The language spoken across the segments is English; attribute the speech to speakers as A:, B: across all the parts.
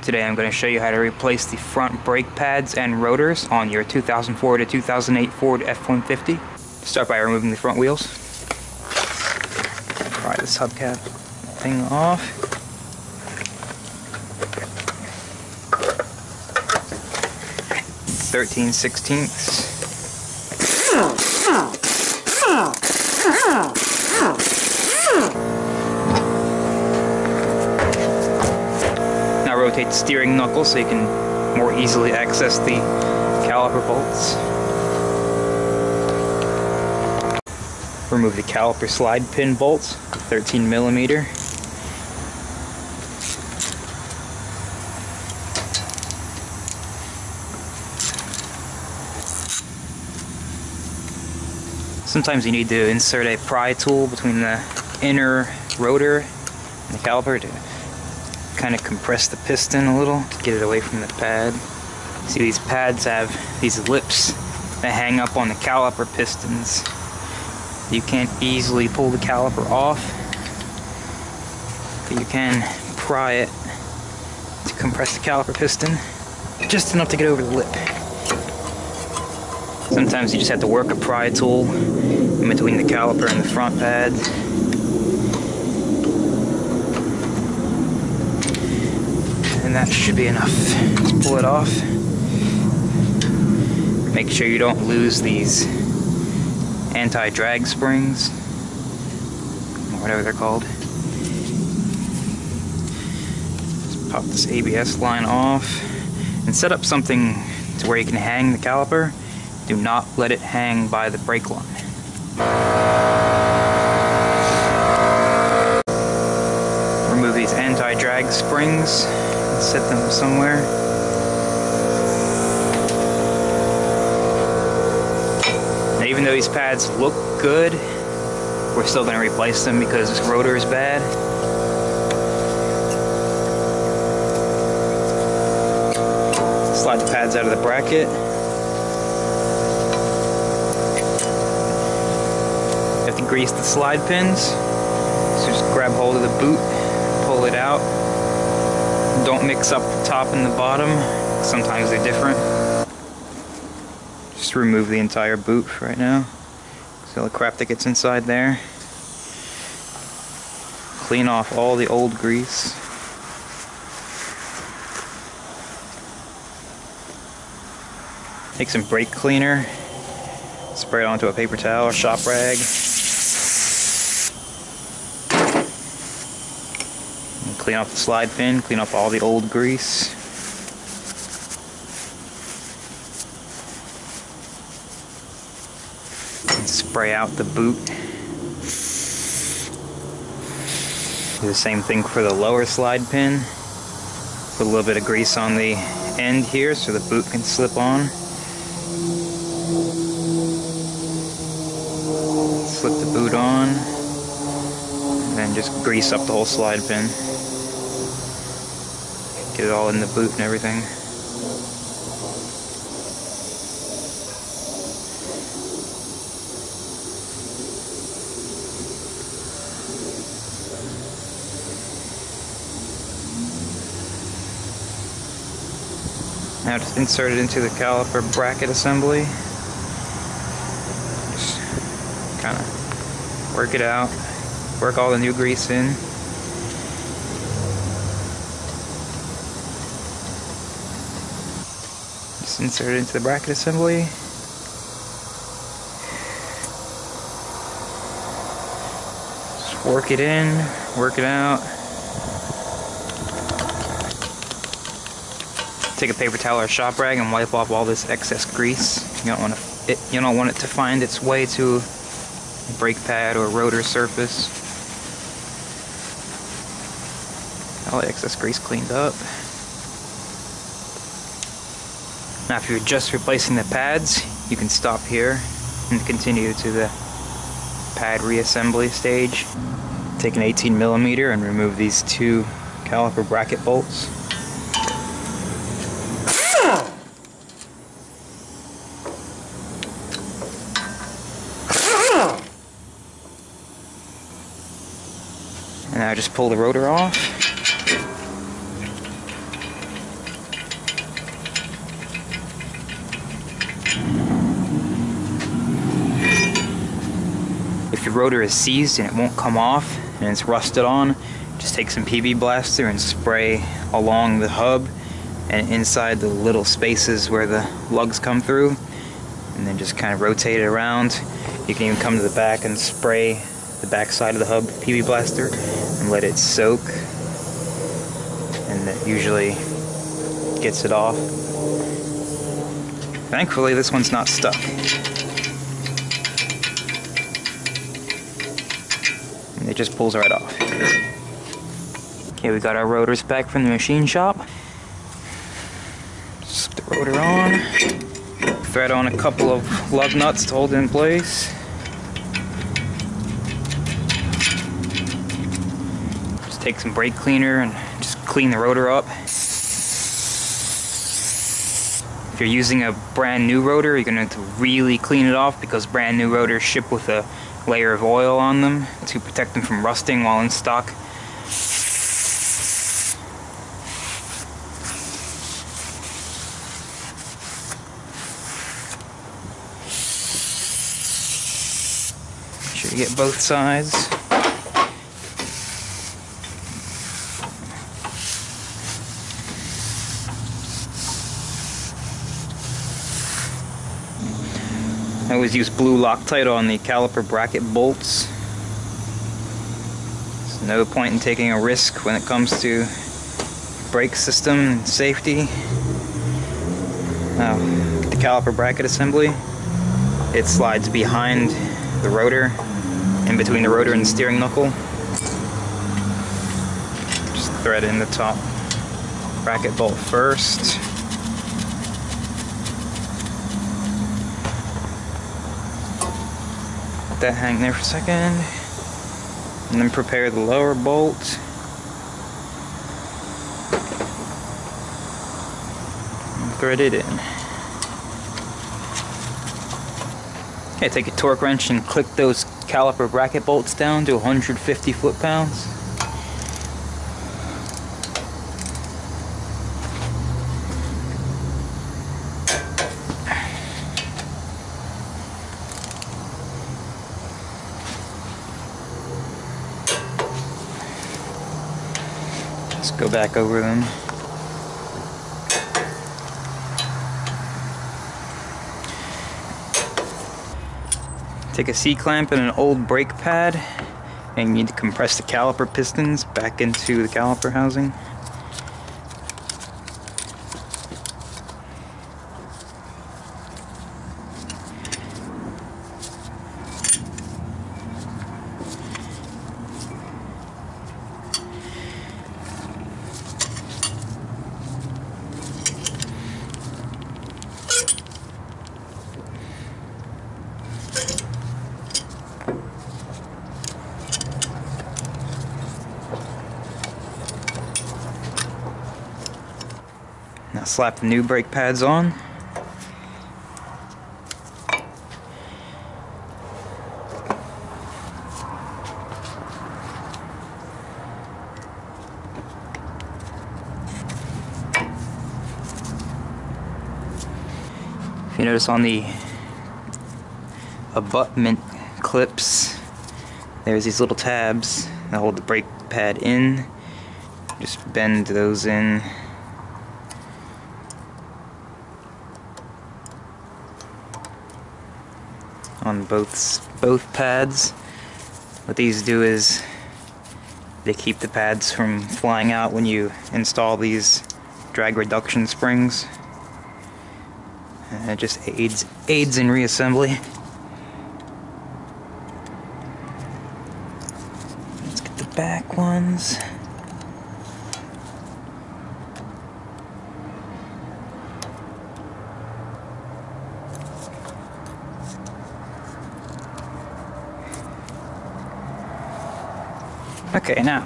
A: Today I'm going to show you how to replace the front brake pads and rotors on your 2004 to 2008 Ford F-150. Start by removing the front wheels. Pry this hubcap thing off. (13/16). Now rotate the steering knuckle so you can more easily access the caliper bolts. Remove the caliper slide pin bolts, 13mm. Sometimes you need to insert a pry tool between the inner rotor and the caliper to kind of compress the piston a little to get it away from the pad. See, these pads have these lips that hang up on the caliper pistons. You can't easily pull the caliper off, but you can pry it to compress the caliper piston just enough to get over the lip. Sometimes you just have to work a pry tool in between the caliper and the front pad. And that should be enough to pull it off. Make sure you don't lose these anti-drag springs, or whatever they're called. Just pop this ABS line off and set up something to where you can hang the caliper. Do not let it hang by the brake line. Remove these anti-drag springs and set them somewhere. Now, even though these pads look good, we're still going to replace them because this rotor is bad. Slide the pads out of the bracket. You have to grease the slide pins, so just grab hold of the boot, pull it out. Don't mix up the top and the bottom, sometimes they're different. Just remove the entire boot right now. See all the crap that gets inside there. Clean off all the old grease. Take some brake cleaner, spray it onto a paper towel or shop rag. Clean off the slide pin, clean off all the old grease. And spray out the boot. Do the same thing for the lower slide pin. Put a little bit of grease on the end here so the boot can slip on. Slip the boot on, and then just grease up the whole slide pin. Get it all in the boot and everything. Now just insert it into the caliper bracket assembly. Just kind of work it out. Work all the new grease in. Just insert it into the bracket assembly. Just work it in, work it out. Take a paper towel or shop rag and wipe off all this excess grease. You don't want it to find its way to a brake pad or rotor surface. All the excess grease cleaned up. Now if you're just replacing the pads, you can stop here and continue to the pad reassembly stage. Take an 18mm and remove these two caliper bracket bolts. And now just pull the rotor off. your rotor is seized and it won't come off and it's rusted on, just take some PB Blaster and spray along the hub and inside the little spaces where the lugs come through, and then just kind of rotate it around. You can even come to the back and spray the back side of the hub with PB Blaster and let it soak, and that usually gets it off. Thankfully this one's not stuck. And it just pulls right off. Okay, we got our rotors back from the machine shop. Slip the rotor on. Thread on a couple of lug nuts to hold it in place. Just take some brake cleaner and just clean the rotor up. If you're using a brand new rotor, you're going to have to really clean it off, because brand new rotors ship with a layer of oil on them to protect them from rusting while in stock. Make sure you get both sides. I always use blue Loctite on the caliper bracket bolts. There's no point in taking a risk when it comes to brake system and safety. Now, the caliper bracket assembly, it slides behind the rotor, in between the rotor and the steering knuckle. Just thread in the top bracket bolt first. Let that hang there for a second, and then prepare the lower bolt. And thread it in. Okay, take a torque wrench and click those caliper bracket bolts down to 150 foot-pounds. Let's go back over them. Take a C-clamp and an old brake pad, and you need to compress the caliper pistons back into the caliper housing. Now slap the new brake pads on. If you notice on the abutment clips, there's these little tabs that hold the brake pad in. Just bend those in. On both pads. What these do is they keep the pads from flying out when you install these drag reduction springs, and it just aids in reassembly. Let's get the back ones. Okay, now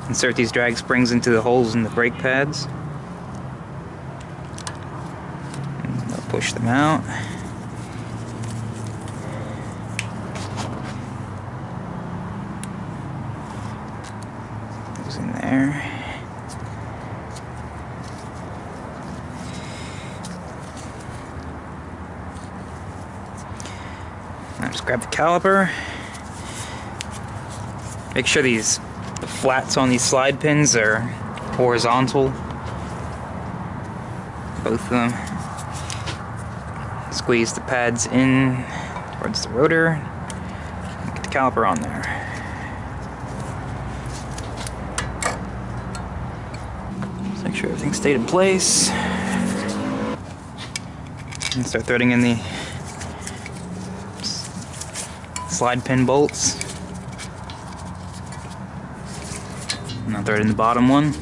A: insert these drag springs into the holes in the brake pads. And they'll push them out. Goes in there. Now just grab the caliper. Make sure the flats on these slide pins are horizontal. Both of them. Squeeze the pads in towards the rotor. Get the caliper on there. Just make sure everything stayed in place. And start threading in the slide pin bolts. And I'll thread in the bottom one.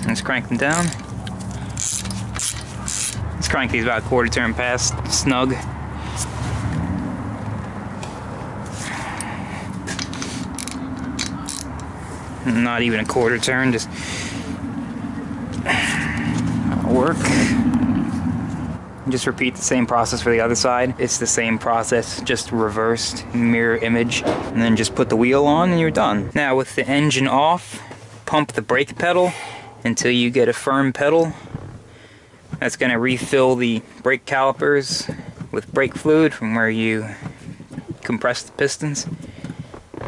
A: Let's crank them down. Let's crank these about a quarter turn past snug. Not even a quarter turn, just that'll work. Just repeat the same process for the other side. It's the same process, just reversed, mirror image, and then just put the wheel on and you're done. Now with the engine off, pump the brake pedal until you get a firm pedal. That's going to refill the brake calipers with brake fluid from where you compress the pistons.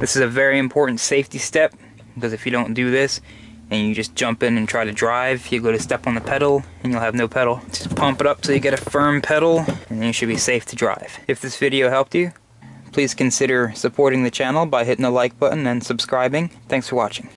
A: This is a very important safety step, because if you don't do this and you just jump in and try to drive, you go to step on the pedal and you'll have no pedal. Just pump it up till you get a firm pedal and then you should be safe to drive. If this video helped you, please consider supporting the channel by hitting the like button and subscribing. Thanks for watching.